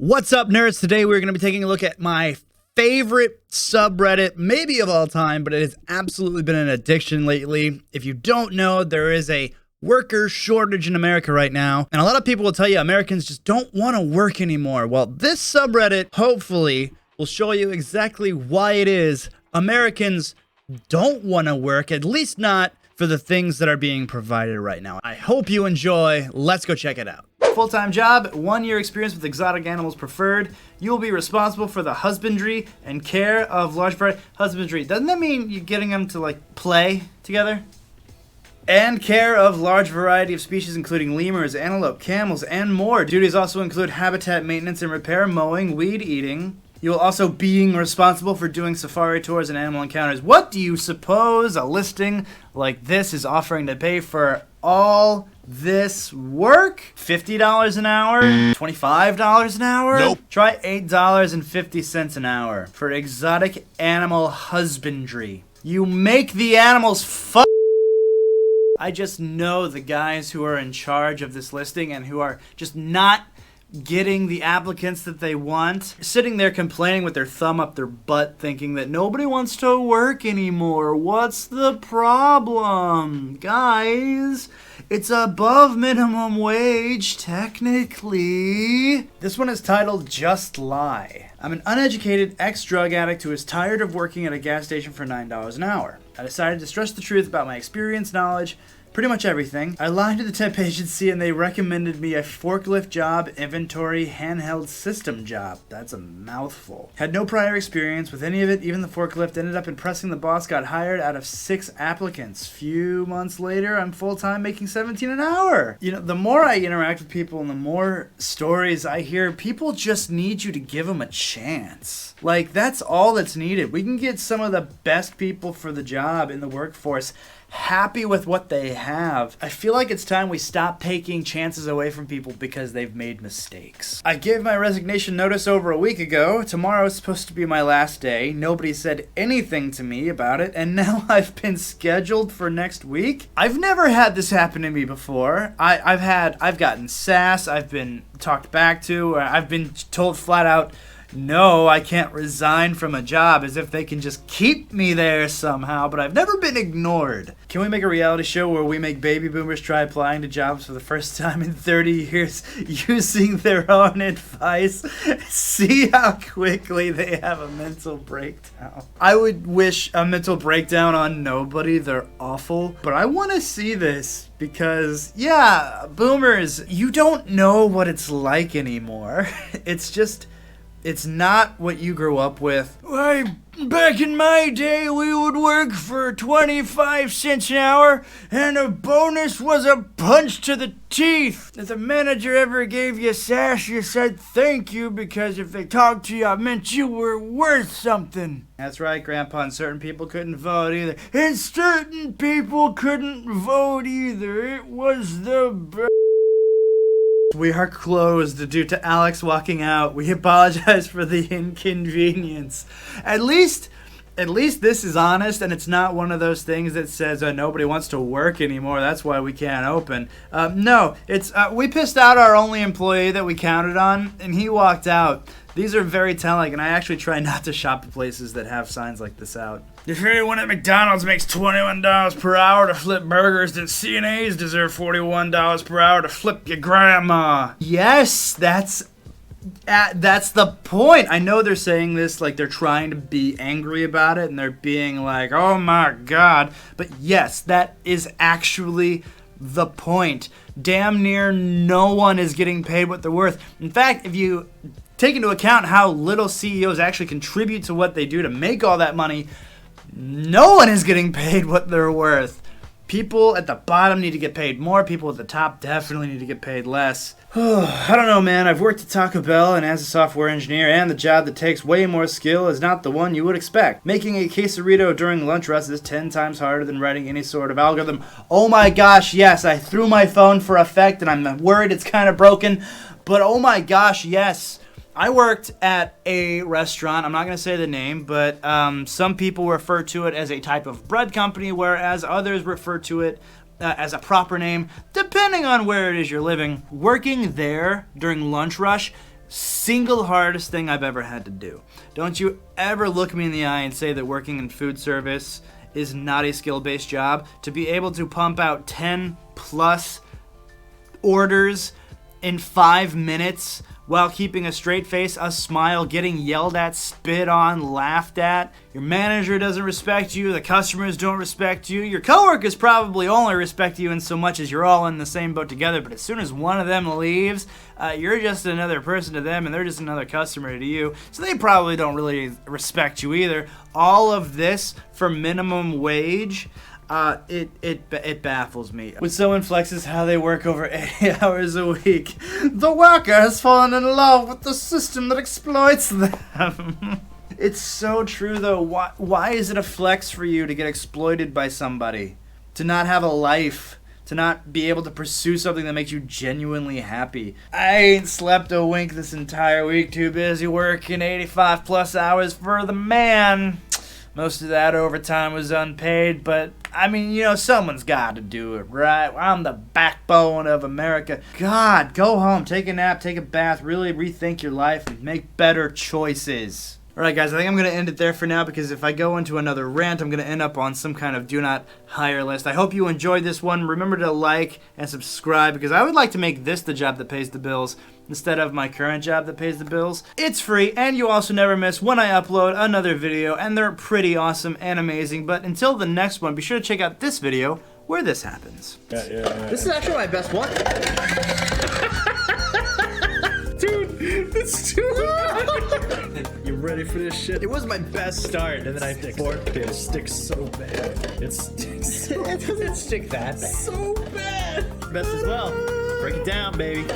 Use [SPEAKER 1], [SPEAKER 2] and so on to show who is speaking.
[SPEAKER 1] What's up, nerds? Today we're going to be taking a look at my favorite subreddit, maybe of all time, but it has absolutely been an addiction lately. If you don't know, there is a worker shortage in America right now, and a lot of people will tell you Americans just don't want to work anymore. Well, this subreddit hopefully will show you exactly why it is Americans don't want to work, at least not for the things that are being provided right now. I hope you enjoy. Let's go check it out. Full-time job, 1 year experience with exotic animals preferred. You will be responsible for the husbandry and care of large variety. Husbandry, doesn't that mean you're getting them to like play together? And care of large variety of species including lemurs, antelope, camels, and more. Duties also include habitat maintenance and repair, mowing, weed eating. You will also being responsible for doing safari tours and animal encounters. What do you suppose a listing like this is offering to pay for all this work? $50 an hour? $25 an hour?
[SPEAKER 2] Nope.
[SPEAKER 1] Try $8.50 an hour for exotic animal husbandry. You make the animals I just know the guys who are in charge of this listing and who are just not getting the applicants that they want, sitting there complaining with their thumb up their butt thinking that nobody wants to work anymore. What's the problem? Guys, it's above minimum wage, technically. This one is titled Just Lie. I'm an uneducated ex-drug addict who is tired of working at a gas station for $9 an hour. I decided to stress the truth about my experience, knowledge, pretty much everything. I lied to the temp agency and they recommended me a forklift job, inventory, handheld system job. That's a mouthful. Had no prior experience with any of it, even the forklift. Ended up impressing the boss, got hired out of 6 applicants. Few months later, I'm full-time making $17 an hour. You know, the more I interact with people and the more stories I hear, people just need you to give them a chance. Like, that's all that's needed. We can get some of the best people for the job in the workforce happy with what they have. I feel like it's time we stop taking chances away from people because they've made mistakes. I gave my resignation notice over a week ago. Tomorrow is supposed to be my last day. Nobody said anything to me about it, and now I've been scheduled for next week. I've never had this happen to me before. I've gotten sass, I've been talked back to, I've been told flat out, no, I can't resign from a job, as if they can just keep me there somehow, but I've never been ignored. Can we make a reality show where we make baby boomers try applying to jobs for the first time in 30 years using their own advice? See how quickly they have a mental breakdown. I would wish a mental breakdown on nobody. They're awful. But I want to see this because, yeah, boomers, you don't know what it's like anymore. It's not what you grew up with. Why, back in my day, we would work for 25 cents an hour, and a bonus was a punch to the teeth. If the manager ever gave you sass, you said thank you, because if they talked to you, it meant you were worth something. That's right, Grandpa, and certain people couldn't vote either. And certain people couldn't vote either. It was the best. We are closed due to Alex walking out. We apologize for the inconvenience. At least this is honest, and it's not one of those things that says nobody wants to work anymore. That's why we can't open. No, it's we pissed out our only employee that we counted on, and he walked out. These are very telling, and I actually try not to shop at places that have signs like this out. If anyone at McDonald's makes $21 per hour to flip burgers, then CNAs deserve $41 per hour to flip your grandma. Yes, that's the point. I know they're saying this like they're trying to be angry about it, and they're being like, oh my God. But yes, that is actually the point. Damn near no one is getting paid what they're worth. In fact, if you take into account how little CEOs actually contribute to what they do to make all that money, no one is getting paid what they're worth. People at the bottom need to get paid more. People at the top definitely need to get paid less. I don't know, man. I've worked at Taco Bell and as a software engineer, and the job that takes way more skill is not the one you would expect. Making a quesarito during lunch rush is 10 times harder than writing any sort of algorithm. Oh my gosh, yes. I threw my phone for effect, and I'm worried it's kind of broken. But oh my gosh, yes. I worked at a restaurant. I'm not going to say the name, but some people refer to it as a type of bread company, whereas others refer to it as a proper name, depending on where it is you're living. Working there during lunch rush single hardest thing I've ever had to do. Don't you ever look me in the eye and say that working in food service is not a skill-based job. To be able to pump out 10 plus orders in 5 minutes while keeping a straight face, a smile, getting yelled at, spit on, laughed at. Your manager doesn't respect you, the customers don't respect you, your coworkers probably only respect you in so much as you're all in the same boat together, but as soon as one of them leaves, you're just another person to them and they're just another customer to you, so they probably don't really respect you either. All of this for minimum wage. It baffles me. When someone flexes how they work over 80 hours a week, the worker has fallen in love with the system that exploits them. It's so true though. Why is it a flex for you to get exploited by somebody? To not have a life? To not be able to pursue something that makes you genuinely happy? I ain't slept a wink this entire week, too busy working 85 plus hours for the man. Most of that overtime was unpaid, but I mean, you know, someone's got to do it, right? I'm the backbone of America. God, go home, take a nap, take a bath, really rethink your life and make better choices. Alright guys, I think I'm going to end it there for now because if I go into another rant, I'm going to end up on some kind of do not hire list. I hope you enjoyed this one. Remember to like and subscribe because I would like to make this the job that pays the bills instead of my current job that pays the bills. It's free and you also never miss when I upload another video and they're pretty awesome and amazing. But until the next one, be sure to check out this video where this happens.
[SPEAKER 2] Yeah.
[SPEAKER 3] This is actually my best one.
[SPEAKER 2] Dude, it's too bad. You ready for this shit?
[SPEAKER 3] It was my best start, and then I
[SPEAKER 2] forked it. It sticks so bad. It sticks so
[SPEAKER 3] It doesn't stick that bad.
[SPEAKER 2] so bad.
[SPEAKER 3] Best as well. Break it down, baby.